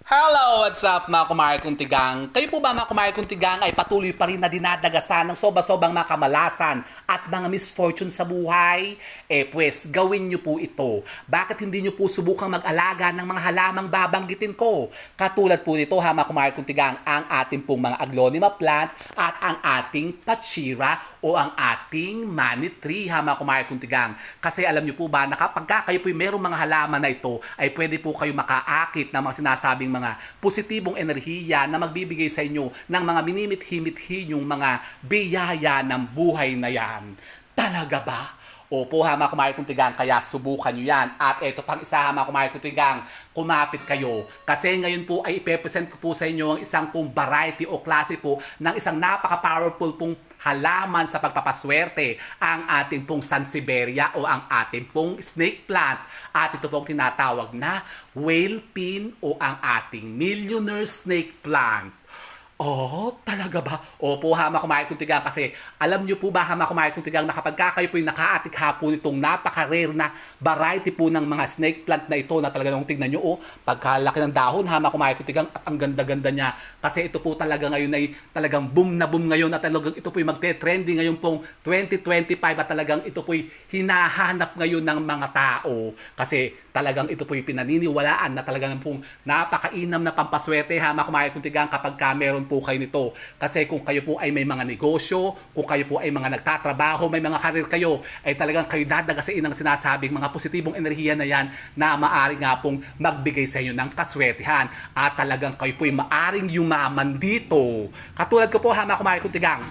Hello! What's up mga kumare kong tigang? Kayo po ba mga kumare kong tigang ay patuloy pa rin na dinadagasan ng sobra-sobrang mga kamalasan at mga misfortune sa buhay? Pues, gawin nyo po ito. Bakit hindi nyo po subukang mag-alaga ng mga halamang babanggitin ko? Katulad po nito ha mga kumare kong tigang, ang ating pong mga aglonema plant at ang ating pachira o ang ating money tree ha mga kumare kong tigang. Kasi alam nyo po ba na kapag kayo po merong mga halaman na ito ay pwede po kayo makaakit ng mga sinasabing mga positibong enerhiya na magbibigay sa inyo ng mga minimit-himit-hi yung mga biyaya ng buhay na yan. Talaga ba? Opo ha mga kumare kong tigang, kaya subukan nyo yan. At ito pang isa ha mga kumare kong tigang, kumapit kayo. Kasi ngayon po ay ipepresent ko po sa inyo ang isang pong variety o klase po ng isang napaka-powerful pong halaman sa pagpapaswerte, ang ating pong Sansevieria o ang ating pong snake plant. At ito pong tinatawag na whale pin o ang ating millionaire snake plant. Oh, talaga ba? Opo, hama kumain kong tigang, kasi alam niyo po ba hama kumain kong tigang na kapag kayo po yung nakaatik hapon itong napaka-rare na variety po ng mga snake plant na ito na talaga nung tignan nyo, pagkalaki ng dahon, hama kumain kong tigang at ang ganda-ganda niya. Kasi ito po talaga ngayon ay talagang boom na boom ngayon at talagang ito po yung magte-trending ngayon pong 2025 at talagang ito po yung hinahanap ngayon ng mga tao. Kasi talagang ito po yung pinaniniwalaan na talagang pong napakainam na pampaswerte hama kumain kong tigang kapag meron po kayo nito. Kasi kung kayo po ay may mga negosyo, kung kayo po ay mga nagtatrabaho, may mga karir kayo, ay talagang kayo dadagasin ng sinasabing mga positibong enerhiya na yan na maaari nga pong magbigay sa inyo ng kaswertihan. At talagang kayo po ay maaring yumaman dito. Katulad ko po, hama kumain kong tigang,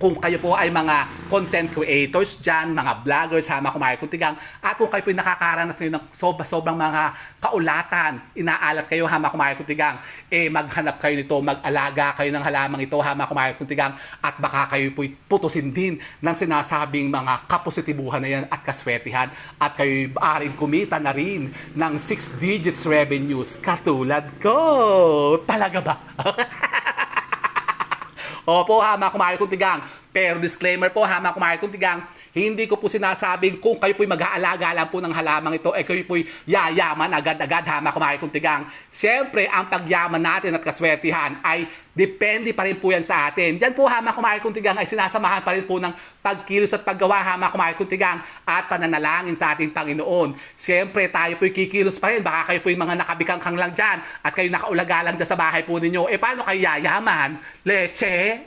kung kayo po ay mga content creators dyan, mga vloggers, hama kumain kong tigang, at kung kayo po ay nakakaranas ngayon ng sobrang mga kaulatan, inaalat kayo, hama kumain kong tigang, maghanap kayo nito, mag-alaga kayo ng halamang ito, hama kumain kong tigang, at baka kayo po putusin din ng sinasabing mga kapositibuhan na yan at kaswetihan, at kayo aaring kumita na rin ng 6 digits revenues, katulad ko. Talaga ba? Opo, hama kumain kong tigang. Pero disclaimer po, hama kumain kong tigang, hindi ko po sinasabing kung kayo po'y mag-aalaga lang po ng halamang ito, kayo po'y yayaman agad-agad, hama kumain kong tigang. Siyempre, ang pagyaman natin at kaswertihan ay depende pa rin po yan sa atin. Diyan po, hama kumain kong tigang, ay sinasamahan pa rin po ng pagkilos at paggawa, hama kumain kong tigang, at pananalangin sa ating Panginoon. Siyempre, tayo po'y kikilos pa rin. Baka kayo po'y mga nakabikangkang lang dyan at kayo nakaulaga lang dyan sa bahay po ninyo. Paano kayo yayaman? Leche?